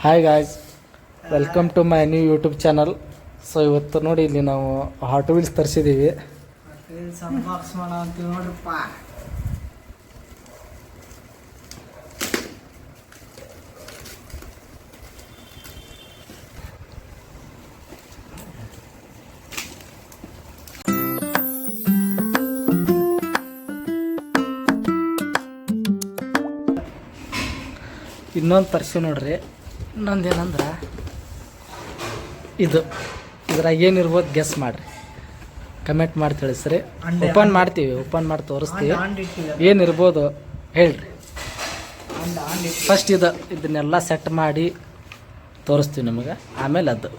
Hi guys, welcome to my new YouTube channel. So ಇವತ್ತು ನೋಡಿ ಇಲ್ಲಿ ನಾವು ಹಾಟ್ ವೀಲ್ಸ್ ತರಿಸಿದ್ದೀವಿ. ನೋಡ್ರಪ್ಪ, ಇನ್ನೊಂದು ತರಿಸಿ ನೋಡ್ರಿ. ಇನ್ನೊಂದು ಏನಂದ್ರೆ ಇದ್ರಾಗ ಏನಿರ್ಬೋದು ಗೆಸ್ ಮಾಡಿರಿ, ಕಮೆಂಟ್ ಮಾಡಿ ತಿಳಿಸ್ರಿ. ಓಪನ್ ಮಾಡ್ತೀವಿ, ಓಪನ್ ಮಾಡಿ ತೋರಿಸ್ತೀವಿ. ಏನಿರ್ಬೋದು ಹೇಳ್ರಿ. ಫಸ್ಟ್ ಇದನ್ನೆಲ್ಲ ಸೆಟ್ ಮಾಡಿ ತೋರಿಸ್ತೀವಿ ನಿಮಗೆ, ಆಮೇಲೆ ಅದು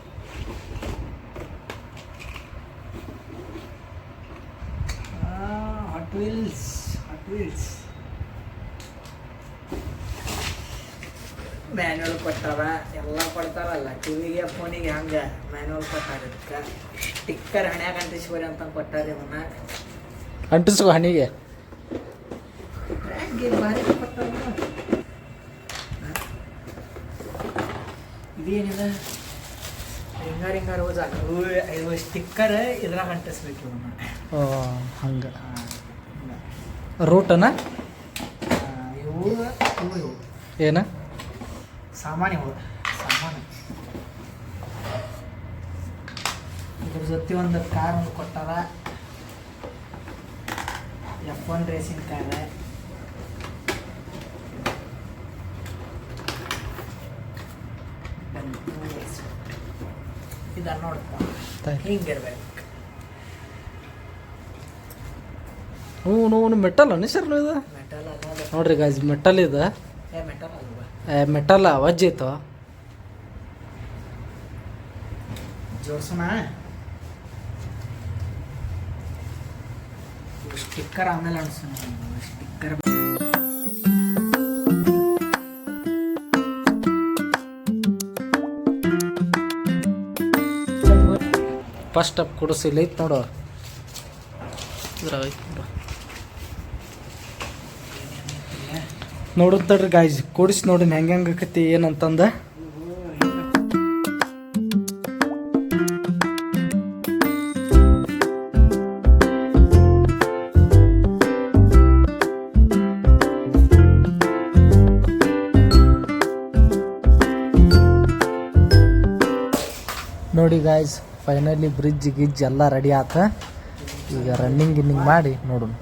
ಹಾಟ್ ವೀಲ್ಸ್ ಮ್ಯಾನ್ಯಲ್ ಕೊಟ್ಟಾರ, ಎಲ್ಲ ಕೊಡ್ತಾರಲ್ಲ. ಟಿವಿಗೆ ಫೋನಿಗೆ ಹಂಗೆ ಮ್ಯಾನ್ಯಲ್ ಕೊಟ್ಟಾರ. ಇದಕ್ಕೆ ಸ್ಟಿಕ್ಕರ್ ಹಣ್ಯಾಗ ಅಂಟಿಸ್ಬೋರಿ ಅಂತ ಕೊಟ್ಟಾರ. ಇವನ್ನ ಅಂಟಿಸ್ಕೊ ಹಣಿಗೆ ಭಾರಿ ಕೊಟ್ಟಾರ. ಇದೇನಿದೆ ಹಿಂಗಾರ ರೋಜ ಇವು ಸ್ಟಿಕ್ಕರ್ ಇದ್ರಾಗ ಅಂಟಿಸ್ಬೇಕು ಇವನ್ನ. ಹಂಗೆ ರೂಟನ ಇವು ಏನ ಸಾಮಾನ್ಯ ಇದ್ರ ಜೊತೆ ಒಂದು ಕಾರ್ ಒಂದು ಕೊಟ್ಟಾರ. F1 racing car. ಇದನ್ನ ನೋಡ್ತಾ ಹಿಂಗಿರ್ಬೇಕು. ಹ್ಞೂ ಮೆಟಲ್ ಅನಿಸರ್ಲು ಇದು. ಮೆಟಲ್ ಅಲ್ಲ ನೋಡ್ರಿ ಗಾಯ್ಸ್, ಮೆಟಲ್ ಇದು. ಮೆಟಲ್ ಅಲ್ವಾ? ಮೆಟಲ್ ವಜ್ಜಿತ್ತು. ಜೋಡ್ಸೋಣ. ಸ್ಟಿಕ್ಕರ್ ಆಮೇಲೆ ಅನ್ಸೋಣ. ಸ್ಟಿಕ್ಕರ್ ಫಸ್ಟ್ ಸ್ಟೆಪ್ ಕೊಡಿಸಿಲ್ಲ ಐತೆ ನೋಡು. ಇದ್ರಾಗ ಐತೆ ನೋಡು. ನೋಡುತ್ತಡ್ರಿ ಗಾಯ್ಸ್, ಕೊಡಿಸಿ ನೋಡಿ ಹೆಂಗೆ ಆಕತಿ ಏನಂತಂದ. ನೋಡಿ ಗಾಯ್ಸ್, ಫೈನಲಿ ಬ್ರಿಡ್ಜ್ ಗಿಜ್ಜ್ ಎಲ್ಲ ರೆಡಿ ಆತ. ಈಗ ರನ್ನಿಂಗ್ ಗಿನ್ನಿಂಗ್ ಮಾಡಿ ನೋಡೋಣ.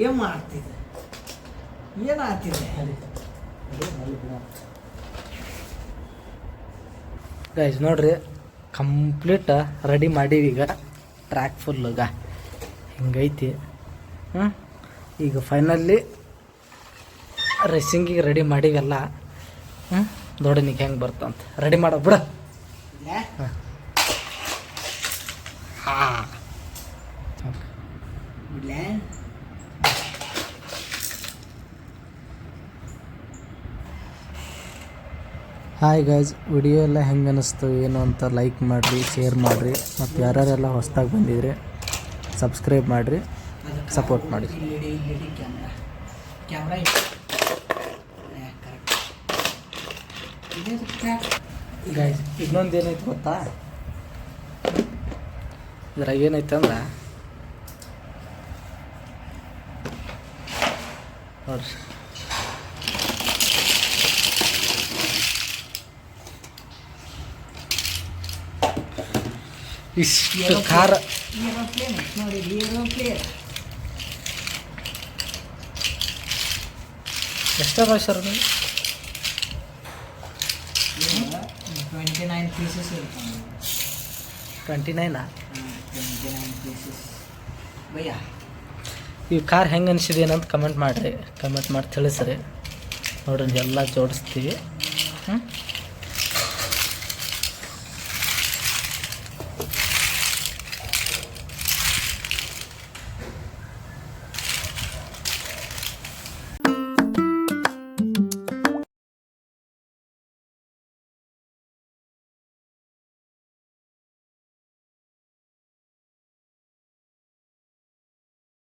ಏನ್ ಮಾಡ್ತಿದ್ದೆ, ಏನಾಗ್ತಿದೆ ಗೈಸ್? ನೋಡ್ರಿ, ಕಂಪ್ಲೀಟ್ ರೆಡಿ ಮಾಡೀವಿ. ಈಗ ಟ್ರ್ಯಾಕ್ ಫುಲ್ಗ ಹಿಂಗೈತಿ. ಈಗ ಫೈನಲಿ ರೇಸಿಂಗಿಗೆ ರೆಡಿ ಮಾಡೀವೆಲ್ಲ. ನೋಡೋನಿಗೆ ಹೆಂಗೆ ಬರ್ತಂತ ರೆಡಿ ಮಾಡೋ ಬಿಡ. ಹಾಂ, ಹಾಯ್ ಗಾಯ್ಸ್, ವಿಡಿಯೋ ಎಲ್ಲ ಹೆಂಗೆ ಅನ್ನಿಸ್ತು ಏನು ಅಂತ ಲೈಕ್ ಮಾಡಿರಿ, ಶೇರ್ ಮಾಡಿರಿ, ಮತ್ತು ಯಾರ್ಯಾರೆಲ್ಲ ಹೊಸ್ದಾಗಿ ಬಂದಿದ್ರಿ ಸಬ್ಸ್ಕ್ರೈಬ್ ಮಾಡಿರಿ, ಸಪೋರ್ಟ್ ಮಾಡಿ. ಗಾಯ್ಸ್, ಇನ್ನೊಂದು ಏನೈತೆ ಗೊತ್ತಾ? ಇದ್ರಾಗ ಏನೈತೆ ಅಂದ್ರೆ ನೋಡ್ರಿ, ಇಷ್ಟು ಖಾರ. ಎಷ್ಟದ ಸರ್? 29 ಪೀಸಸ್. 29 ಪೀಸಸ್ ಭಯ್ಯ. ಈ ಕಾರ್ ಹೆಂಗೆ ಅನಿಸಿದೆ ಏನಂತ ಕಮೆಂಟ್ ಮಾಡಿರಿ, ಕಮೆಂಟ್ ಮಾಡಿ ತಿಳಿಸ್ರಿ. ನೋಡ್ರಿ, ಎಲ್ಲ ಜೋಡಿಸ್ತೀವಿ.